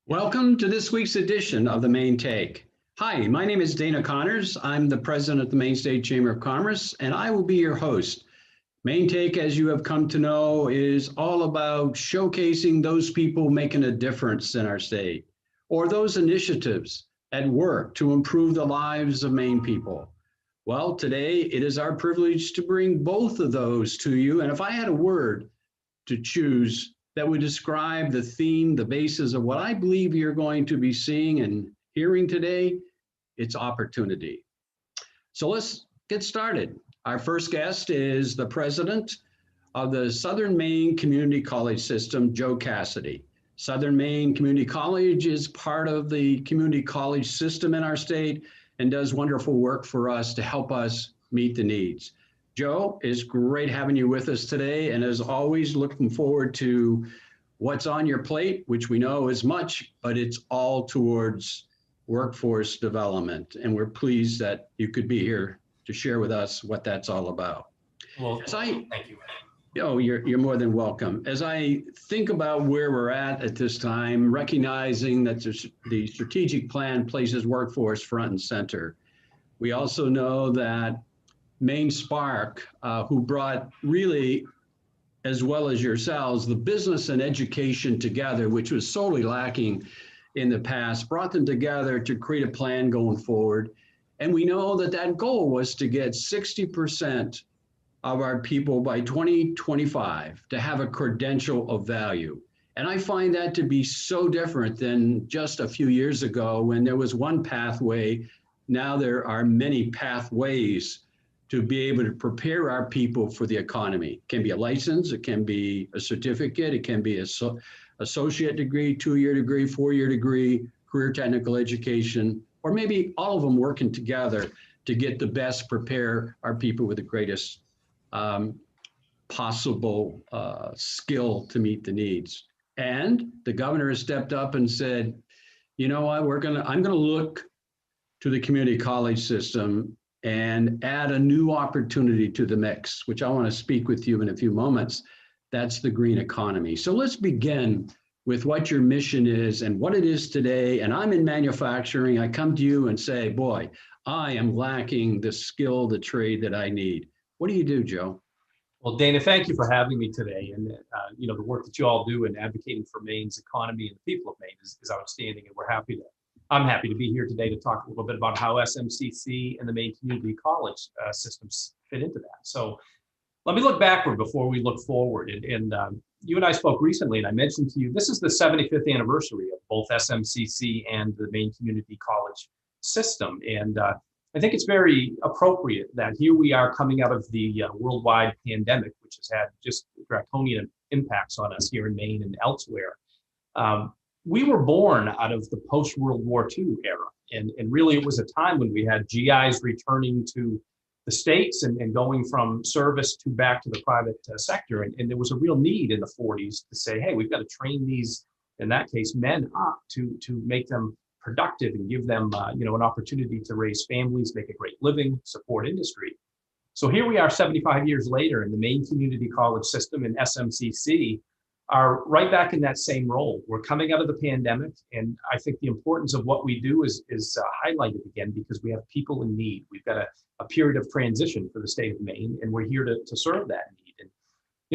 Welcome to this week's edition of the Maine Take. Hi, my name is Dana Connors. I'm the president of the Maine State Chamber of Commerce, and I will be your host. Maine Take, as you have come to know, is all about showcasing those people making a difference in our state, or those initiatives at work to improve the lives of Maine people. Well, today it is our privilege to bring both of those to you, and if I had a word to choose that would describe the theme, the basis of what I believe you're going to be seeing and hearing today, it's opportunity. So let's get started. Our first guest is the president of the Southern Maine Community College System, Joe Cassidy. Southern Maine Community College is part of the community college system in our state and does wonderful work for us to help us meet the needs. Joe, it's great having you with us today. And as always, looking forward to what's on your plate, which we know is much, but it's all towards workforce development. And we're pleased that you could be here to share with us what that's all about. Well, thank you. Oh, you're more than welcome. As I think about where we're at this time, recognizing that the strategic plan places workforce front and center, we also know that Maine Spark, who brought really, as well as yourselves, the business and education together, which was sorely lacking in the past, brought them together to create a plan going forward. And we know that that goal was to get 60% of our people by 2025 to have a credential of value. And I find that to be so different than just a few years ago when there was one pathway. Now there are many pathways to be able to prepare our people for the economy. It can be a license, it can be a certificate, it can be an associate degree, 2-year degree, 4-year degree, career technical education, or maybe all of them working together to get the best, prepare our people with the greatest possible skill to meet the needs. And the governor has stepped up and said, you know what, I'm gonna look to the community college system and add a new opportunity to the mix, which I want to speak with you in a few moments. That's the green economy. So let's begin with what your mission is and what it is today. And I'm in manufacturing. I come to you and say, boy, I am lacking the skill, the trade that I need. What do you do, Joe? Well, Dana, thank you for having me today. And the work that you all do in advocating for Maine's economy and the people of Maine is outstanding. And I'm happy to be here today to talk a little bit about how SMCC and the Maine Community College systems fit into that. So let me look backward before we look forward. And you and I spoke recently, and I mentioned to you, this is the 75th anniversary of both SMCC and the Maine Community College system. And I think it's very appropriate that here we are coming out of the worldwide pandemic, which has had just draconian impacts on us here in Maine and elsewhere. We were born out of the post-World War II era. And really it was a time when we had GIs returning to the States and going from service to back to the private sector. And there was a real need in the 40s to say, hey, we've got to train these, in that case, men up to make them productive and give them an opportunity to raise families, make a great living, support industry. So here we are 75 years later, and the Maine Community College system and SMCC are right back in that same role. We're coming out of the pandemic, and I think the importance of what we do is highlighted again because we have people in need. We've got a period of transition for the state of Maine, and we're here to serve that need.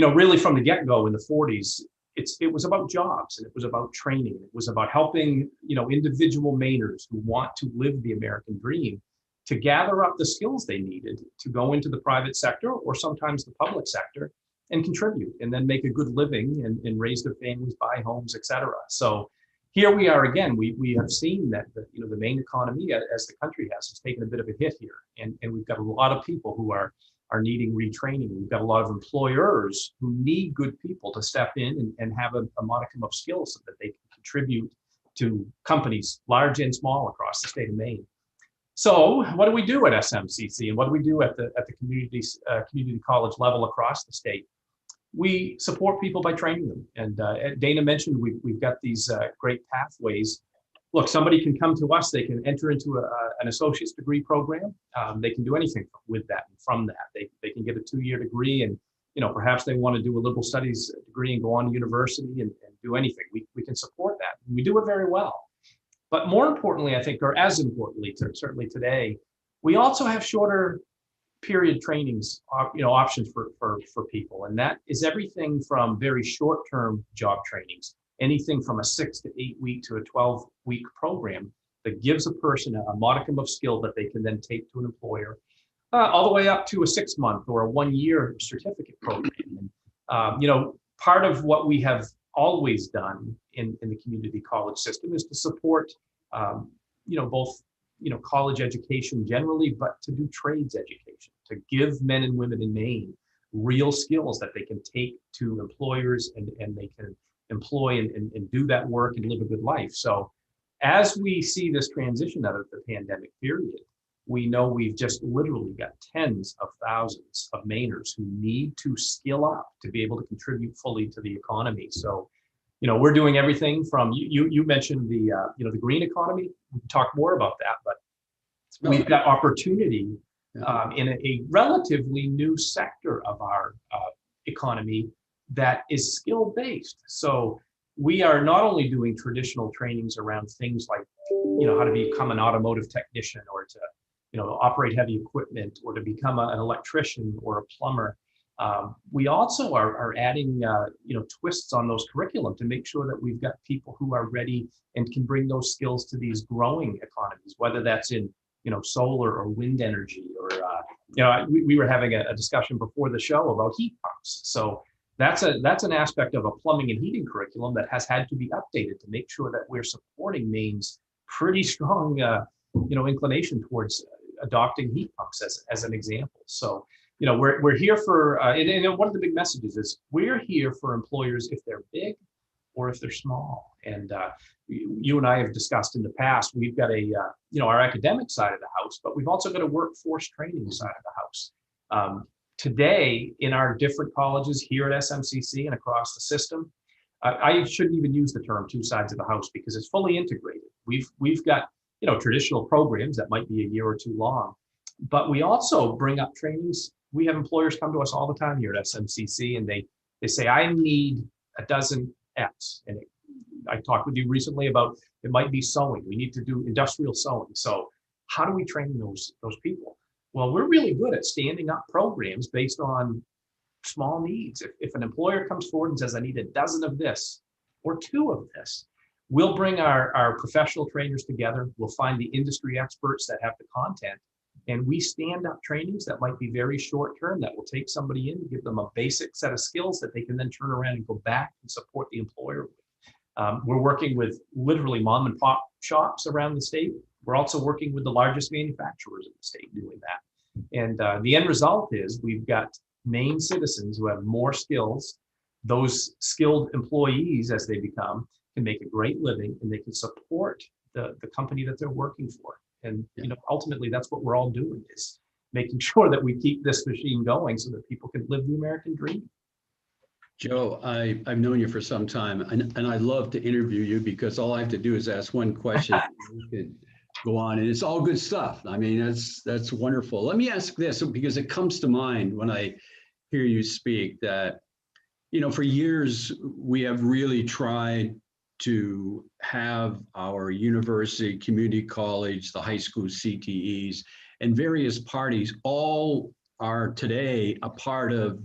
And really from the get-go in the 40s, it was about jobs, and it was about training. It was about helping individual Mainers who want to live the American dream to gather up the skills they needed to go into the private sector or sometimes the public sector and contribute and then make a good living and raise their families, buy homes, et cetera. So here we are again. We have seen that the Maine economy, as the country has taken a bit of a hit here. And we've got a lot of people who are needing retraining. We've got a lot of employers who need good people to step in and have a modicum of skills so that they can contribute to companies, large and small, across the state of Maine. So what do we do at SMCC and what do we do at the community college level across the state? We support people by training them. And Dana mentioned we've got these great pathways. Look, somebody can come to us, they can enter into an associate's degree program. They can do anything with that and from that. They can get a 2-year degree and perhaps they want to do a liberal studies degree and go on to university and do anything. We can support that. We do it very well. But more importantly, I think, or as importantly, certainly today, we also have shorter period trainings, options for people. And that is everything from very short-term job trainings, anything from a 6 to 8 week to a 12-week program that gives a person a modicum of skill that they can then take to an employer, all the way up to a 6-month or a 1-year certificate program. And, part of what we have always done in the community college system is to support, both, college education generally, but to do trades education, to give men and women in Maine real skills that they can take to employers and they can employ and do that work and live a good life. So as we see this transition out of the pandemic period, we know we've just literally got tens of thousands of Mainers who need to skill up to be able to contribute fully to the economy. So, we're doing everything from, you mentioned the green economy. We can talk more about that, but we've got opportunity in a relatively new sector of our economy that is skill-based. So we are not only doing traditional trainings around things like, how to become an automotive technician or to, operate heavy equipment or to become an electrician or a plumber. We also are adding, twists on those curriculum to make sure that we've got people who are ready and can bring those skills to these growing economies, whether that's in, solar or wind energy, or, we were having a discussion before the show about heat pumps. So that's an aspect of a plumbing and heating curriculum that has had to be updated to make sure that we're supporting Maine's pretty strong, inclination towards adopting heat pumps as an example. So, we're here for, and one of the big messages is we're here for employers if they're big or if they're small. And you and I have discussed in the past, we've got our academic side of the house, but we've also got a workforce training side of the house. Today, in our different colleges here at SMCC and across the system, I shouldn't even use the term two sides of the house because it's fully integrated. We've got traditional programs that might be a year or two long, but we also bring up trainings. We have employers come to us all the time here at SMCC, and they say, I need a dozen X. And I talked with you recently about, it might be sewing. We need to do industrial sewing. So how do we train those people? Well, we're really good at standing up programs based on small needs. If an employer comes forward and says, I need a dozen of this or 2 of this, we'll bring our professional trainers together. We'll find the industry experts that have the content, and we stand up trainings that might be very short term that will take somebody in, give them a basic set of skills that they can then turn around and go back and support the employer with. We're working with literally mom and pop shops around the state. We're also working with the largest manufacturers in the state doing that. And the end result is we've got Maine citizens who have more skills. Those skilled employees, as they become, can make a great living, and they can support the company that they're working for. And ultimately, that's what we're all doing, is making sure that we keep this machine going so that people can live the American dream. Joe, I've known you for some time, and I love to interview you because all I have to do is ask one question. You can go on, and it's all good stuff. I mean, that's wonderful. Let me ask this, because it comes to mind when I hear you speak that, for years, we have really tried to have our university, community college, the high school CTEs, and various parties all are today a part of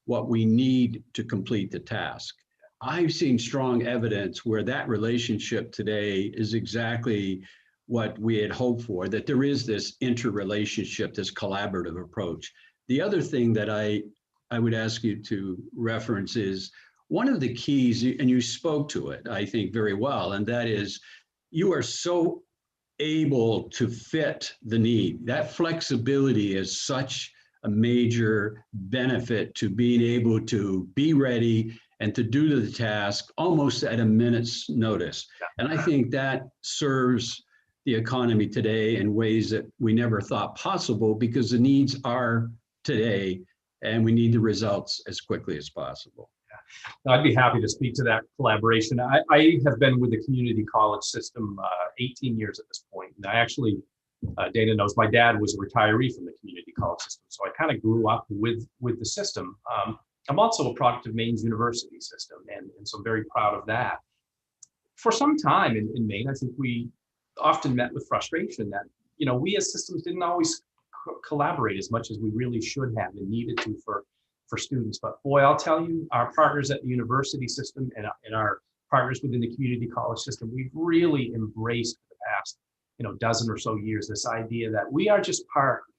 what we need to complete the task. I've seen strong evidence where that relationship today is exactly what we had hoped for, that there is this interrelationship, this collaborative approach. The other thing that I would ask you to reference is one of the keys, and you spoke to it, I think, very well, and that is you are so able to fit the need. That flexibility is such a major benefit to being able to be ready and to do the task almost at a minute's notice. And I think that serves the economy today in ways that we never thought possible, because the needs are today and we need the results as quickly as possible. I'd be happy to speak to that collaboration. I have been with the community college system 18 years at this point. And I actually, Dana knows, my dad was a retiree from the community college system. So I kind of grew up with the system. I'm also a product of Maine's university system, and so I'm very proud of that. For some time in Maine, I think we often met with frustration that, we as systems didn't always collaborate as much as we really should have and needed to for students. But boy, I'll tell you, our partners at the university system and our partners within the community college system, we've really embraced for the past, dozen or so years, this idea that we are just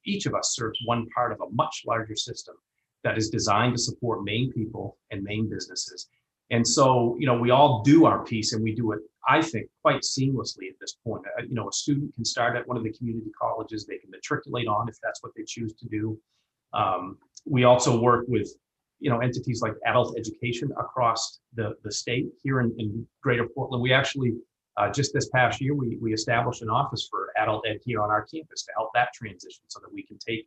each of us serves one part of a much larger system that is designed to support Maine people and Maine businesses. And so, we all do our piece, and we do it, I think, quite seamlessly at this point. A student can start at one of the community colleges. They can matriculate on if that's what they choose to do. We also work with, entities like adult education across the state. Here in Greater Portland, we actually, just this past year, we established an office for adult ed here on our campus to help that transition so that we can take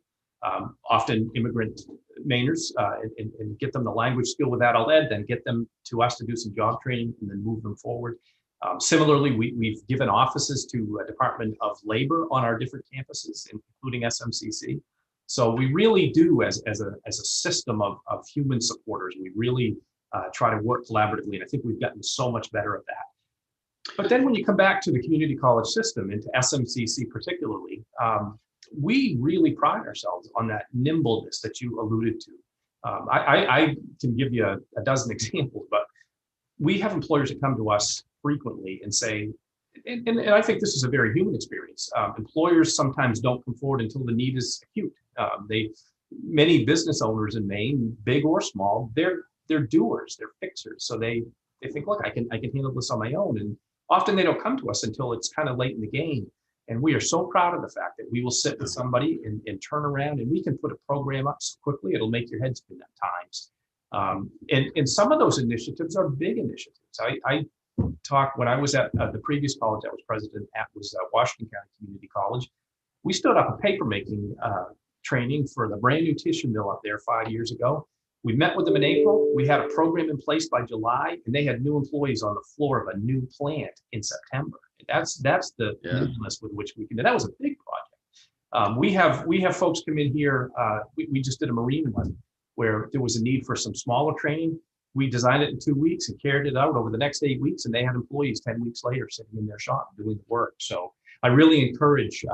often immigrant Mainers and get them the language skill with adult ed, then get them to us to do some job training and then move them forward. Similarly, we've given offices to Department of Labor on our different campuses, including SMCC. So we really do, as a system of human supporters, we really try to work collaboratively, and I think we've gotten so much better at that. But then when you come back to the community college system, and to SMCC particularly, we really pride ourselves on that nimbleness that you alluded to. I can give you a dozen examples, but we have employers that come to us frequently and say, and I think this is a very human experience. Employers sometimes don't come forward until the need is acute. Many business owners in Maine, big or small, they're doers, they're fixers. So they think, look, I can handle this on my own. And often they don't come to us until it's kind of late in the game. And we are so proud of the fact that we will sit with somebody and turn around, and we can put a program up so quickly it'll make your head spin at times. And some of those initiatives are big initiatives. I talked when I was at the previous college I was president at was Washington County Community College. We stood up a papermaking training for the brand new tissue mill up there 5 years ago. We met with them in April. We had a program in place by July, and they had new employees on the floor of a new plant in September. That's the nimbleness with which we can do. That was a big project. We have folks come in here. We just did a marine one where there was a need for some smaller training. We designed it in 2 weeks and carried it out over the next 8 weeks, and they had employees 10 weeks later sitting in their shop doing the work. So I really encourage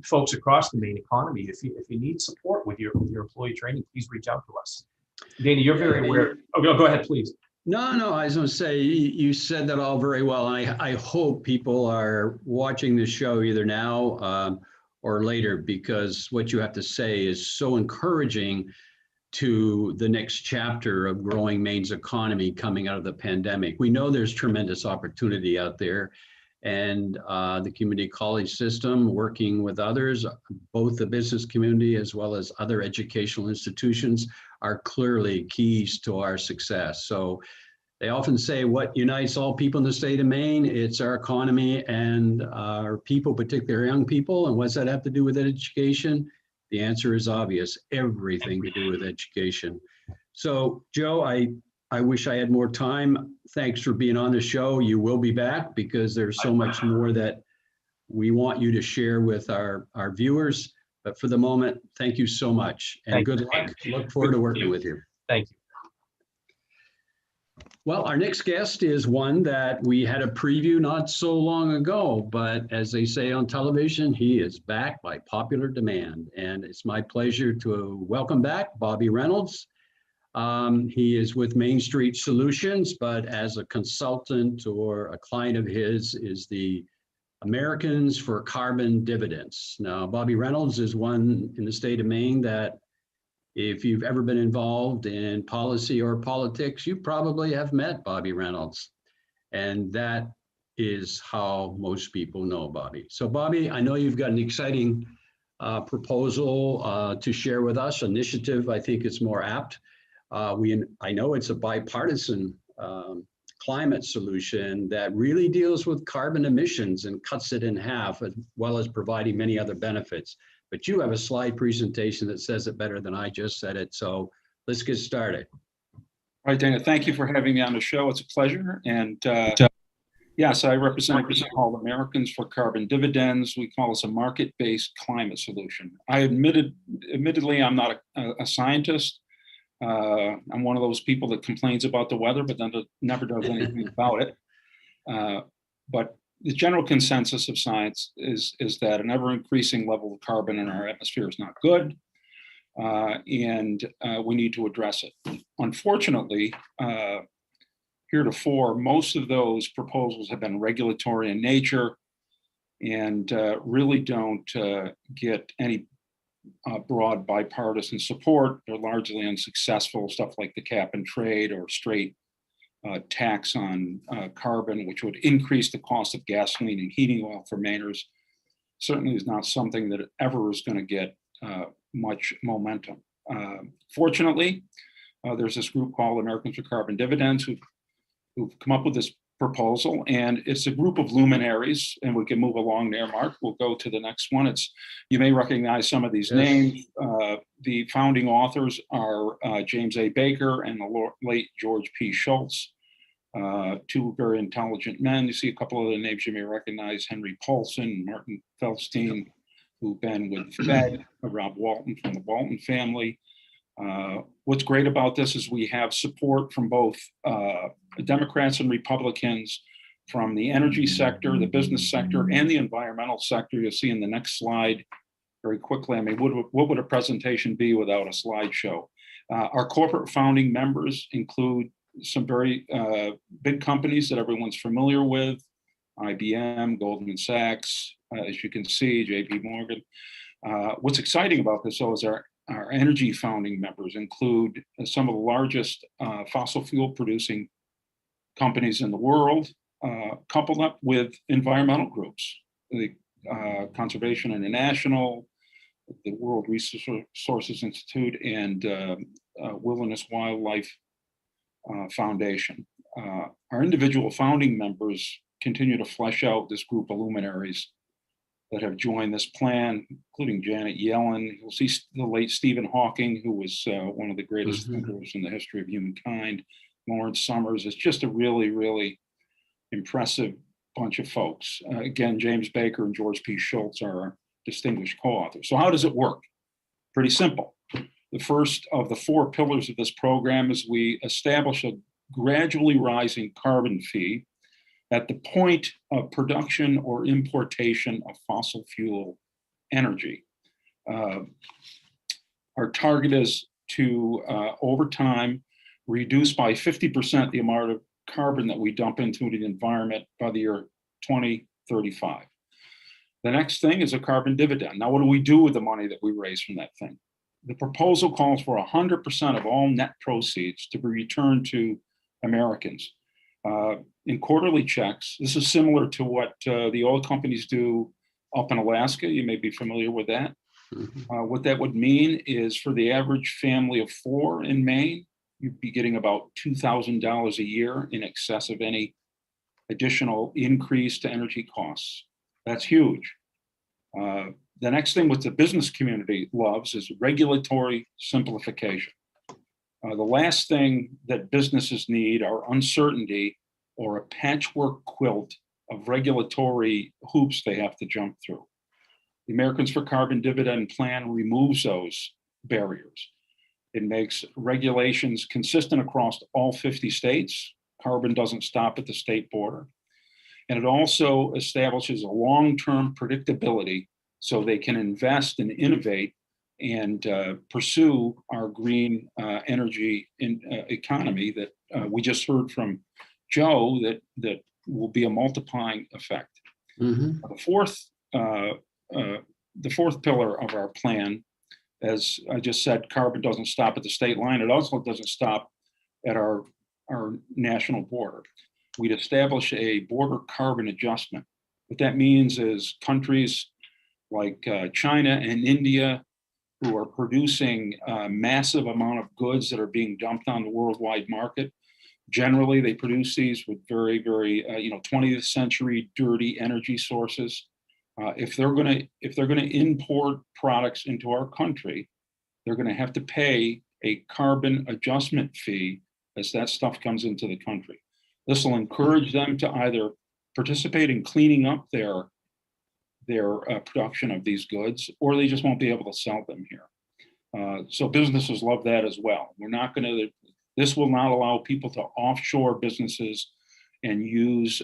folks across the Maine economy, if you need support with your employee training, please reach out to us. Dana, you're very aware. Oh, go ahead, please. No, I was going to say, you said that all very well. I hope people are watching this show either now or later, because what you have to say is so encouraging to the next chapter of growing Maine's economy coming out of the pandemic. We know there's tremendous opportunity out there, and the community college system, working with others, both the business community as well as other educational institutions, are clearly keys to our success. So they often say, what unites all people in the state of Maine? It's our economy and our people, particularly young people. And what's that have to do with education? The answer is obvious: everything to do with education. So Joe, I wish I had more time. Thanks for being on the show. You will be back, because there's so much more that we want you to share with our viewers. But for the moment, thank you so much, and good luck. Look forward to working with you. Thank you. Well, our next guest is one that we had a preview not so long ago, but as they say on television, he is back by popular demand. And it's my pleasure to welcome back Bobby Reynolds. He is with Main Street Solutions, but as a consultant or a client of his is the Americans for Carbon Dividends. Now, Bobby Reynolds is one in the state of Maine that, if you've ever been involved in policy or politics, you probably have met Bobby Reynolds. And that is how most people know Bobby. So Bobby, I know you've got an exciting proposal to share with us, initiative. I think it's more apt. I know it's a bipartisan climate solution that really deals with carbon emissions and cuts it in half, as well as providing many other benefits. But you have a slide presentation that says it better than I just said it. So let's get started. All right, Dana, thank you for having me on the show. It's a pleasure. And yes, I represent a group called Americans for Carbon Dividends. We call this a market-based climate solution. Admittedly, I'm not a scientist. I'm one of those people that complains about the weather, but then never does anything about it. But the general consensus of science is that an ever-increasing level of carbon in our atmosphere is not good, and we need to address it. Unfortunately, heretofore, most of those proposals have been regulatory in nature and really don't get any broad bipartisan support. They're largely unsuccessful, stuff like the cap and trade or straight tax on carbon, which would increase the cost of gasoline and heating oil for Mainers, certainly is not something that ever is going to get much momentum. Fortunately, there's this group called Americans for Carbon Dividends who've come up with this proposal, and it's a group of luminaries, and we can move along there, Mark. We'll go to the next one. You may recognize some of these names. The founding authors are James A. Baker and the late George P. Schultz, two very intelligent men. You see a couple of the names you may recognize: Henry Paulson, Martin Feldstein, who've been with Fed, Rob Walton from the Walton family. What's great about this is we have support from both Democrats and Republicans, from the energy sector, the business sector, and the environmental sector. You'll see in the next slide very quickly. I mean, what would a presentation be without a slideshow? Our corporate founding members include some very big companies that everyone's familiar with: IBM, Goldman Sachs, as you can see, JP Morgan. What's exciting about this, though, is our energy founding members include some of the largest fossil fuel producing companies in the world, coupled up with environmental groups, the Conservation International, the World Resources Institute, and Wilderness Wildlife Foundation. Our individual founding members continue to flesh out this group of luminaries that have joined this plan, including Janet Yellen. You'll see the late Stephen Hawking, who was one of the greatest thinkers in the history of humankind. Lawrence Summers. It's just a really, really impressive bunch of folks. Again, James Baker and George P. Schultz are our distinguished co-authors. So how does it work? Pretty simple. The first of the four pillars of this program is we establish a gradually rising carbon fee at the point of production or importation of fossil fuel energy. Our target is to, over time, reduce by 50% the amount of carbon that we dump into the environment by the year 2035. The next thing is a carbon dividend. Now, what do we do with the money that we raise from that thing? The proposal calls for 100% of all net proceeds to be returned to Americans in quarterly checks. This is similar to what the oil companies do up in Alaska. You may be familiar with that. What that would mean is for the average family of four in Maine, you'd be getting about $2,000 a year in excess of any additional increase to energy costs. That's huge. The next thing what the business community loves is regulatory simplification. The last thing that businesses need are uncertainty or a patchwork quilt of regulatory hoops they have to jump through. The Americans for Carbon Dividend plan removes those barriers. It makes regulations consistent across all 50 states. Carbon doesn't stop at the state border. And it also establishes a long-term predictability so they can invest and innovate and pursue our green energy economy that we just heard from Joe that will be a multiplying effect. The fourth pillar of our plan, as I just said, carbon doesn't stop at the state line. It also doesn't stop at our national border. We'd establish a border carbon adjustment. What that means is countries like China and India, who are producing a massive amount of goods that are being dumped on the worldwide market. Generally, they produce these with very, very, 20th century dirty energy sources. If they're going to import products into our country, they're going to have to pay a carbon adjustment fee as that stuff comes into the country. This will encourage them to either participate in cleaning up their production of these goods, or they just won't be able to sell them here. So businesses love that as well. This will not allow people to offshore businesses and use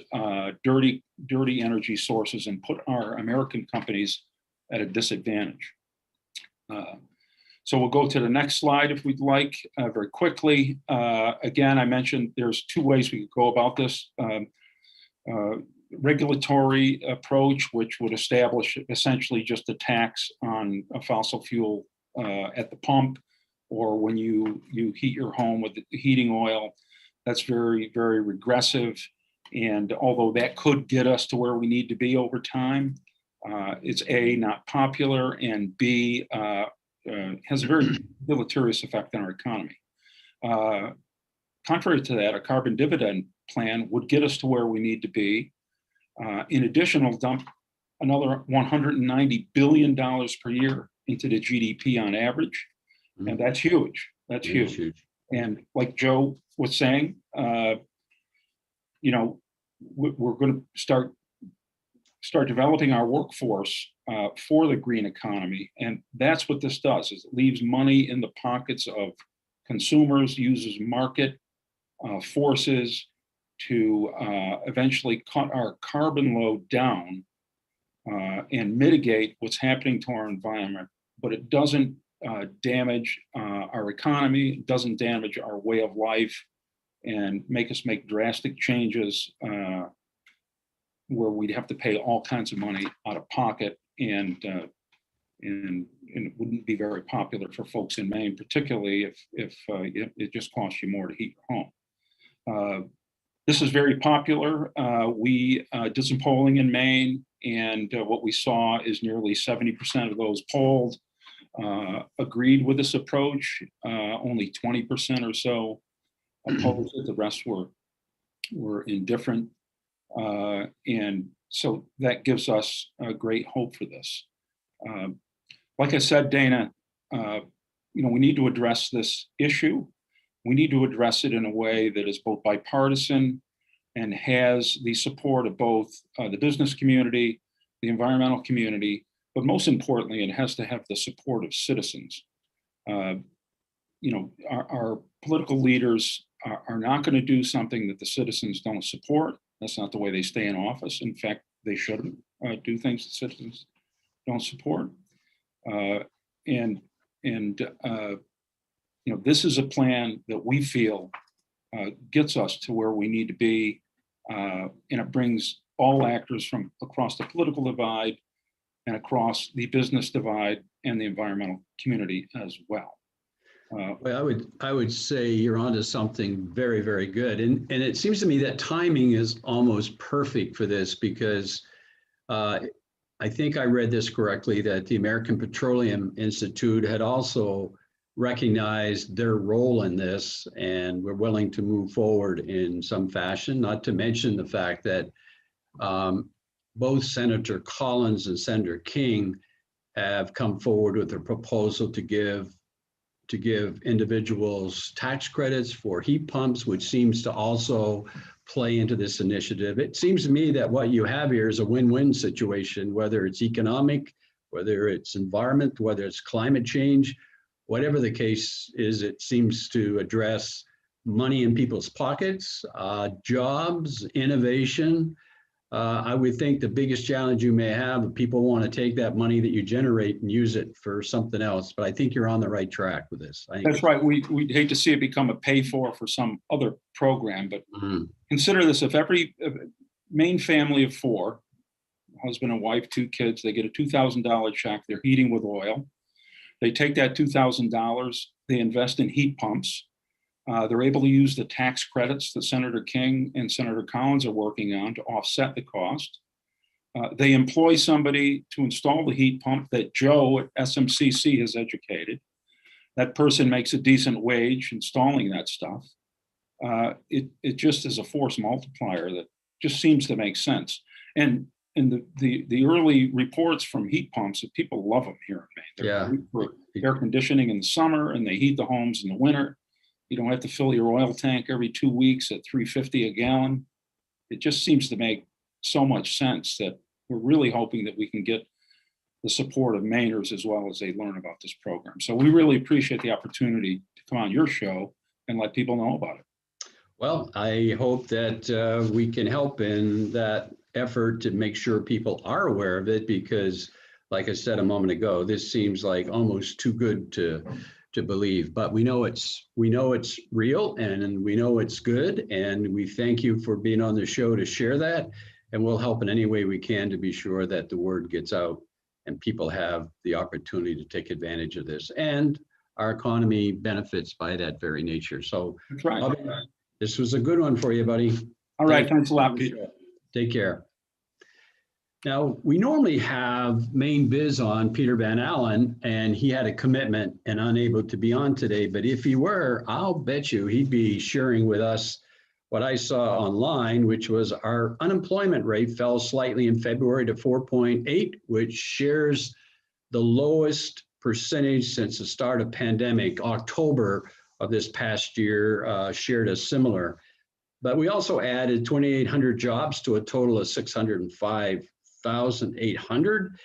dirty energy sources and put our American companies at a disadvantage. So we'll go to the next slide if we'd like, very quickly. Again, I mentioned there's two ways we could go about this. Regulatory approach, which would establish essentially just a tax on a fossil fuel at the pump, or when you heat your home with heating oil. That's very, very regressive. And although that could get us to where we need to be over time, it's A, not popular, and B, has a very deleterious effect on our economy. Contrary to that, a carbon dividend plan would get us to where we need to be. In addition, it'll dump another $190 billion per year into the GDP on average. And that's huge. That's huge. And like Joe was saying, we're going to start developing our workforce for the green economy. And that's what this does, is it leaves money in the pockets of consumers, uses market forces to eventually cut our carbon load down and mitigate what's happening to our environment. But it doesn't damage our economy, it doesn't damage our way of life, and make us make drastic changes where we'd have to pay all kinds of money out of pocket, and it wouldn't be very popular for folks in Maine, particularly if it just costs you more to heat your home. This is very popular. We did some polling in Maine, and what we saw is nearly 70% of those polled agreed with this approach. Only 20% or so opposed it. The rest were indifferent. And so that gives us a great hope for this. Like I said, Dana, we need to address this issue. We need to address it in a way that is both bipartisan and has the support of both the business community, the environmental community, but most importantly, it has to have the support of citizens. Our political leaders are not going to do something that the citizens don't support. That's not the way they stay in office. In fact, they shouldn't do things that citizens don't support. This is a plan that we feel gets us to where we need to be, and it brings all actors from across the political divide and across the business divide and the environmental community as well. Well, I would say you're onto something very, very good. And it seems to me that timing is almost perfect for this, because I think I read this correctly, that the American Petroleum Institute had also recognized their role in this and were willing to move forward in some fashion, not to mention the fact that both Senator Collins and Senator King have come forward with a proposal to give individuals tax credits for heat pumps, which seems to also play into this initiative. It seems to me that what you have here is a win-win situation, whether it's economic, whether it's environment, whether it's climate change, whatever the case is, it seems to address money in people's pockets, jobs, innovation. I would think the biggest challenge you may have, if people want to take that money that you generate and use it for something else, but I think you're on the right track with this. That's right. We'd hate to see it become a pay for some other program, but consider this: if every Maine family of four, husband and wife, 2 kids, they get a $2,000 check, they're heating with oil. They take that $2,000, they invest in heat pumps. They're able to use the tax credits that Senator King and Senator Collins are working on to offset the cost. They employ somebody to install the heat pump that Joe at SMCC has educated. That person makes a decent wage installing that stuff. It just is a force multiplier that just seems to make sense. And the early reports from heat pumps, that people love them here in Maine. They're great for air conditioning in the summer, and they heat the homes in the winter. You don't have to fill your oil tank every 2 weeks at $3.50 a gallon. It just seems to make so much sense that we're really hoping that we can get the support of Mainers as well as they learn about this program. So we really appreciate the opportunity to come on your show and let people know about it. Well, I hope that we can help in that effort to make sure people are aware of it, because like I said a moment ago, this seems like almost too good to believe, but we know it's real, and we know it's good, and we thank you for being on the show to share that, and we'll help in any way we can to be sure that the word gets out and people have the opportunity to take advantage of this, and our economy benefits by that very nature. So That's right. Bobby, this was a good one for you, buddy. All right. Thanks a lot, Pete. Take care. Now, we normally have Maine Biz on, Peter Van Allen, and he had a commitment and unable to be on today. But if he were, I'll bet you he'd be sharing with us what I saw online, which was our unemployment rate fell slightly in February to 4.8, which shares the lowest percentage since the start of pandemic. October of this past year shared a similar. But we also added 2,800 jobs to a total of 605,800.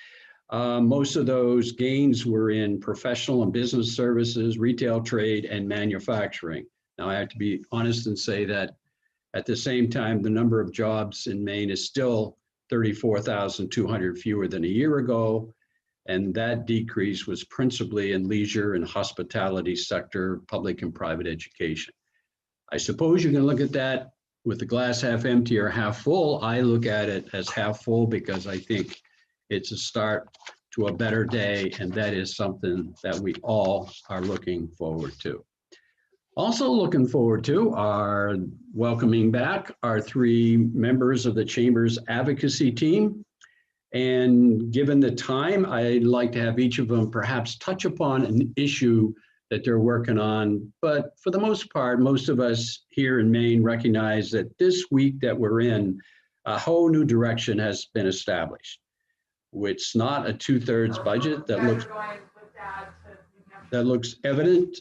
Most of those gains were in professional and business services, retail, trade, and manufacturing. Now, I have to be honest and say that at the same time, the number of jobs in Maine is still 34,200 fewer than a year ago. And that decrease was principally in leisure and hospitality sector, public and private education. I suppose you can look at that with the glass half empty or half full. I look at it as half full because I think it's a start to a better day, and that is something that we all are looking forward to. Also looking forward to are welcoming back our 3 members of the Chamber's advocacy team. And given the time, I'd like to have each of them perhaps touch upon an issue that they're working on. But for the most part, most of us here in Maine recognize that this week that we're in, a whole new direction has been established. It's not a 2/3 budget that looks evident.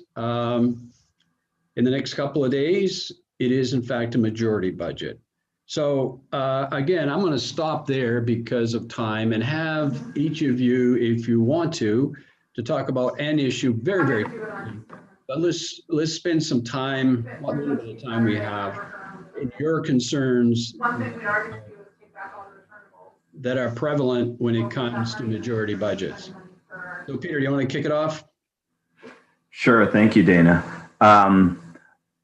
In the next couple of days, it is in fact a majority budget. So again, I'm going to stop there because of time and have each of you, if you want to talk about an issue very, very quickly. But let's spend some time, what little bit of time we have, in your concerns that are prevalent when it comes to majority budgets. So Peter, you want to kick it off? Sure. Thank you, Dana.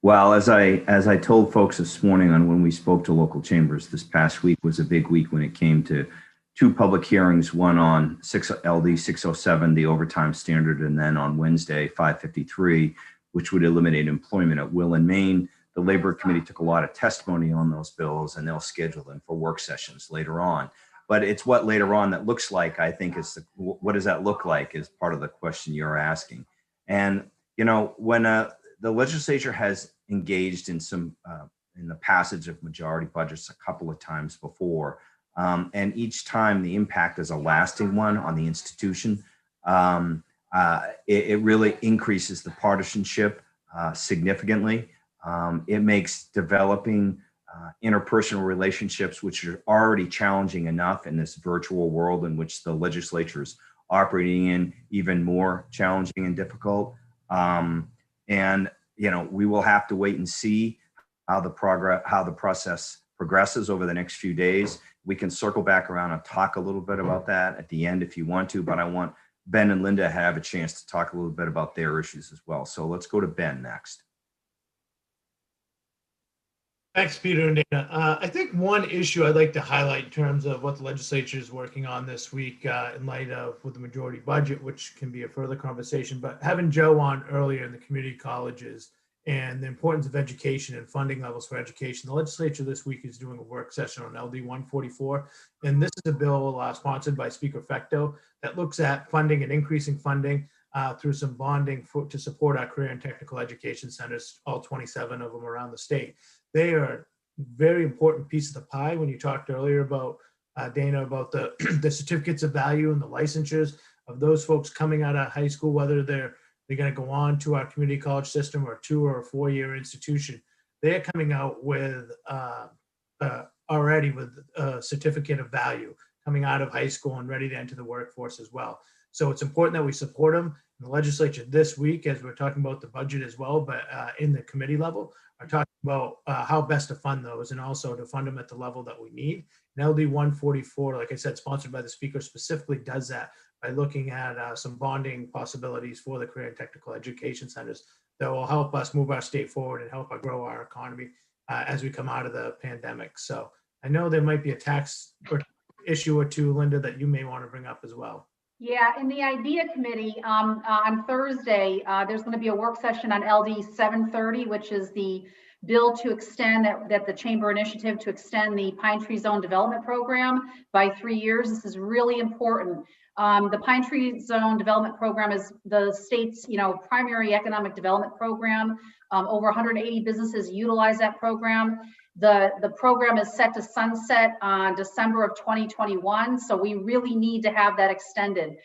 Well, as I told folks this morning on when we spoke to local chambers, this past week was a big week when it came to 2 public hearings, one on LD 607, the overtime standard, and then on Wednesday, 553, which would eliminate employment at will in Maine. The Labor Committee took a lot of testimony on those bills, and they'll schedule them for work sessions later on. But it's what later on that looks like, I think, is what does that look like is part of the question you're asking. And, you know, when the legislature has engaged in in the passage of majority budgets a couple of times before, and each time the impact is a lasting one on the institution. It really increases the partisanship significantly. It makes developing interpersonal relationships, which are already challenging enough in this virtual world in which the legislature is operating in, even more challenging and difficult. And you know, we will have to wait and see how the process progresses over the next few days. We can circle back around and talk a little bit about that at the end if you want to, but I want Ben and Linda to have a chance to talk a little bit about their issues as well. So let's go to Ben next. Thanks, Peter and Dana. I think one issue I'd like to highlight in terms of what the legislature is working on this week in light of with the majority budget, which can be a further conversation, but having Joe on earlier in the community colleges and the importance of education and funding levels for education. The legislature this week is doing a work session on LD 144, and this is a bill sponsored by Speaker Fecto that looks at funding and increasing funding through some bonding to support our career and technical education centers, all 27 of them around the state. They are a very important piece of the pie. When you talked earlier about, Dana, about the, the certificates of value and the licensures of those folks coming out of high school, whether they're going to go on to our community college system or a 2 or a 4-year institution, they're coming out with already with a certificate of value. coming out of high school and ready to enter the workforce as well. So it's important that we support them. The legislature this week, as we're talking about the budget as well, but in the committee level, are talking about how best to fund those and also to fund them at the level that we need. And LD 144, like I said, sponsored by the speaker, specifically does that by looking at some bonding possibilities for the career and technical education centers that will help us move our state forward and help grow our economy as we come out of the pandemic. So I know there might be a tax issue or two, Linda, that you may want to bring up as well. Yeah, in the IDEA committee on Thursday, there's going to be a work session on LD 730, which is the bill to extend that the chamber initiative to extend the Pine Tree Zone Development Program by 3 years. This is really important. The Pine Tree Zone Development Program is the state's, primary economic development program. Over 180 businesses utilize that program. The program is set to sunset on December of 2021, so we really need to have that extended.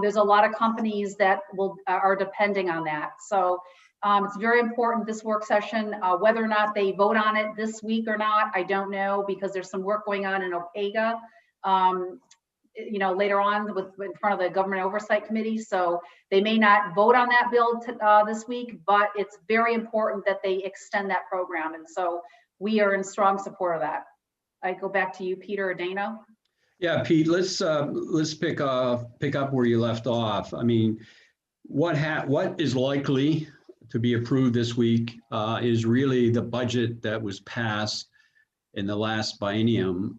There's a lot of companies that are depending on that. So it's very important, this work session. Whether or not they vote on it this week or not, I don't know, because there's some work going on in OPEGA, later on in front of the Government Oversight Committee. So they may not vote on that bill this week, but it's very important that they extend that program. And so we are in strong support of that. I go back to you, Peter or Dana. Yeah, Pete, let's pick up where you left off. I mean, what is likely to be approved this week is really the budget that was passed in the last biennium,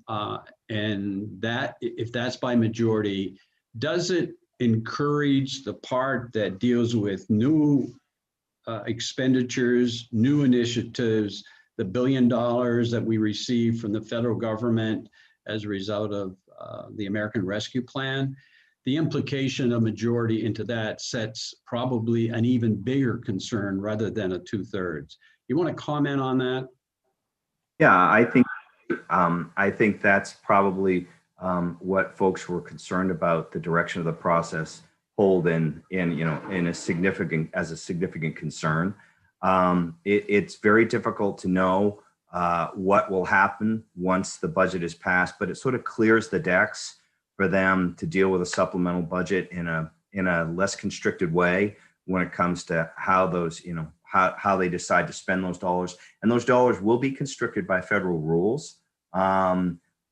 and that, if that's by majority, does it encourage the part that deals with new expenditures, new initiatives, the $1 billion that we received from the federal government as a result of the American Rescue Plan? The implication of majority into that sets probably an even bigger concern rather than a 2/3. You want to comment on that? Yeah, I think that's probably what folks were concerned about, the direction of the process hold in a significant concern. It's very difficult to know what will happen once the budget is passed, but it sort of clears the decks for them to deal with a supplemental budget in a less constricted way when it comes to how those, how they decide to spend those dollars. And those dollars will be constricted by federal rules.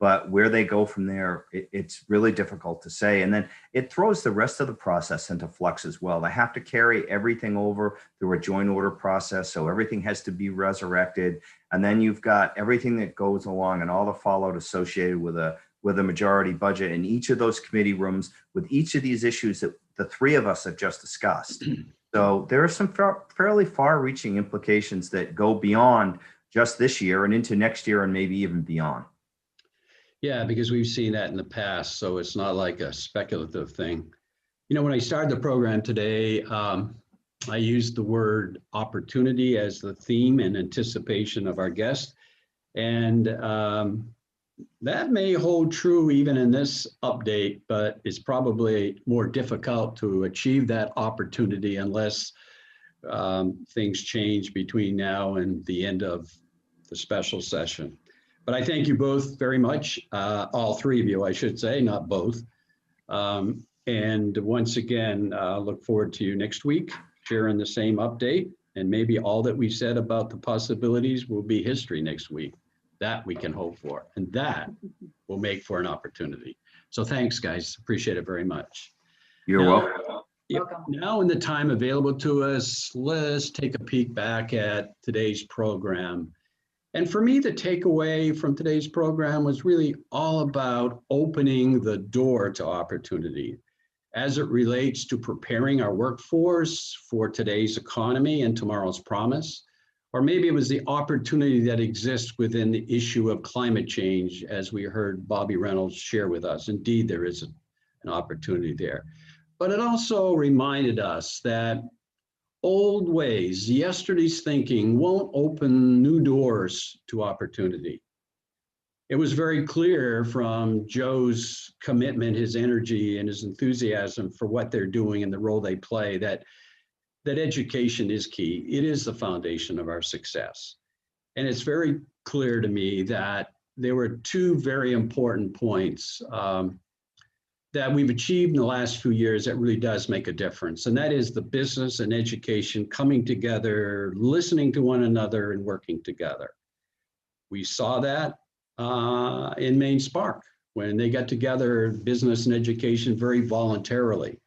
But where they go from there, it's really difficult to say. And then it throws the rest of the process into flux as well. They have to carry everything over through a joint order process. So everything has to be resurrected. And then you've got everything that goes along and all the fallout associated with a majority budget in each of those committee rooms with each of these issues that the three of us have just discussed. So there are some fairly far-reaching implications that go beyond just this year and into next year and maybe even beyond. Yeah, because we've seen that in the past, so it's not like a speculative thing. When I started the program today, I used the word opportunity as the theme in anticipation of our guest. And that may hold true even in this update, but it's probably more difficult to achieve that opportunity unless things change between now and the end of the special session. But I thank you both very much, all three of you, I should say, not both. And once again, look forward to you next week, sharing the same update. And maybe all that we said about the possibilities will be history next week. That we can hope for. And that will make for an opportunity. So thanks, guys. Appreciate it very much. You're welcome. Welcome. Now in the time available to us, let's take a peek back at today's program. And for me, the takeaway from today's program was really all about opening the door to opportunity as it relates to preparing our workforce for today's economy and tomorrow's promise. Or maybe it was the opportunity that exists within the issue of climate change, as we heard Bobby Reynolds share with us. Indeed, there is an opportunity there. But it also reminded us that old ways, yesterday's thinking, won't open new doors to opportunity. It was very clear from Joe's commitment, his energy, and his enthusiasm for what they're doing and the role they play that education is key. It is the foundation of our success. And it's very clear to me that there were two very important points that we've achieved in the last few years that really does make a difference. And that is the business and education coming together, listening to one another and working together. We saw that in Maine Spark when they got together, business and education, very voluntarily.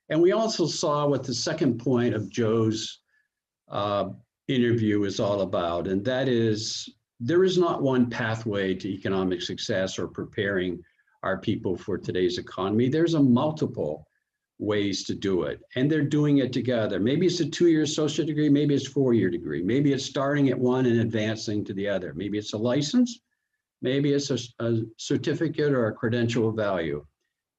And we also saw what the second point of Joe's interview is all about, and that is there is not one pathway to economic success or preparing our people for today's economy. There's a multiple ways to do it, and they're doing it together. Maybe it's a 2-year associate degree, maybe it's a 4-year degree, maybe it's starting at one and advancing to the other. Maybe it's a license, maybe it's a certificate or a credential of value.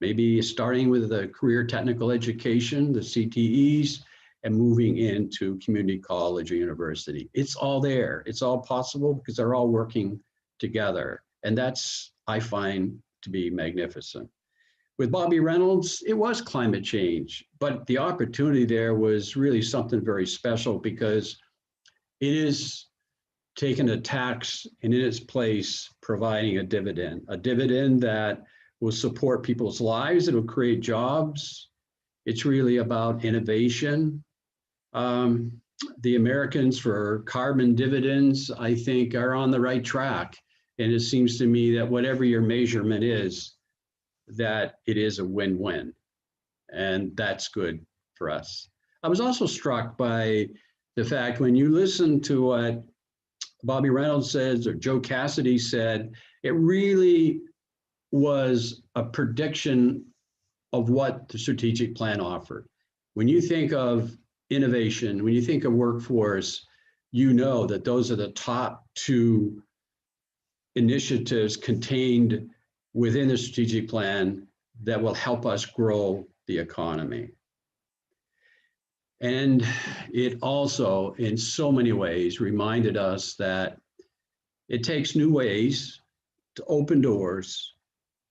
Maybe starting with the career technical education, the CTEs, and moving into community college or university. It's all there. It's all possible because they're all working together. And that's, I find, to be magnificent. With Bobby Reynolds, it was climate change, but the opportunity there was really something very special because it is taking a tax and in its place providing a dividend that will support people's lives, it'll create jobs. It's really about innovation. The Americans for carbon dividends, I think, are on the right track. And it seems to me that whatever your measurement is, that it is a win-win. And that's good for us. I was also struck by the fact when you listen to what Bobby Reynolds says or Joe Cassidy said, it really was a prediction of what the strategic plan offered. When you think of innovation, when you think of workforce, you know that those are the top two initiatives contained within the strategic plan that will help us grow the economy. And it also, in so many ways, reminded us that it takes new ways to open doors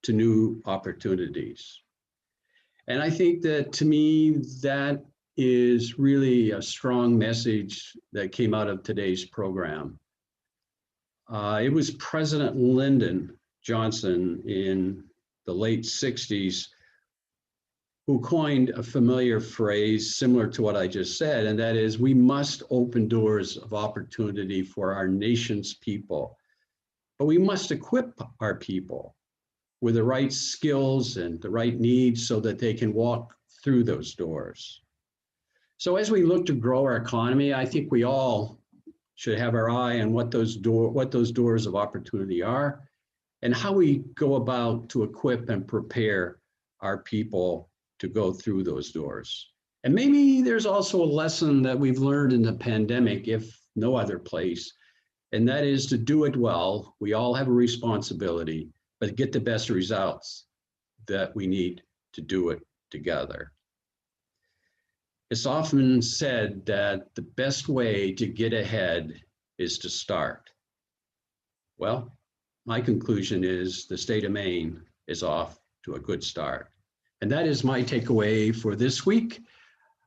to new opportunities. And I think that, to me, that is really a strong message that came out of today's program. It was President Lyndon Johnson in the late 60s who coined a familiar phrase similar to what I just said, and that is, we must open doors of opportunity for our nation's people, but we must equip our people with the right skills and the right needs so that they can walk through those doors. So as we look to grow our economy, I think we all should have our eye on what those doors of opportunity are and how we go about to equip and prepare our people to go through those doors. And maybe there's also a lesson that we've learned in the pandemic, if no other place, and that is to do it well. We all have a responsibility, but get the best results that we need to do it together. It's often said that the best way to get ahead is to start. Well, my conclusion is the state of Maine is off to a good start. And that is my takeaway for this week.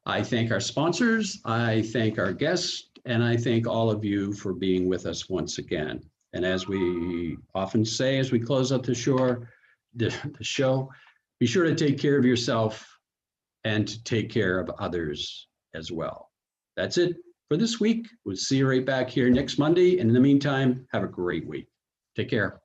I thank our sponsors, I thank our guests, and I thank all of you for being with us once again. And as we often say, as we close up the show, be sure to take care of yourself and to take care of others as well. That's it for this week. We'll see you right back here next Monday. And in the meantime, have a great week. Take care.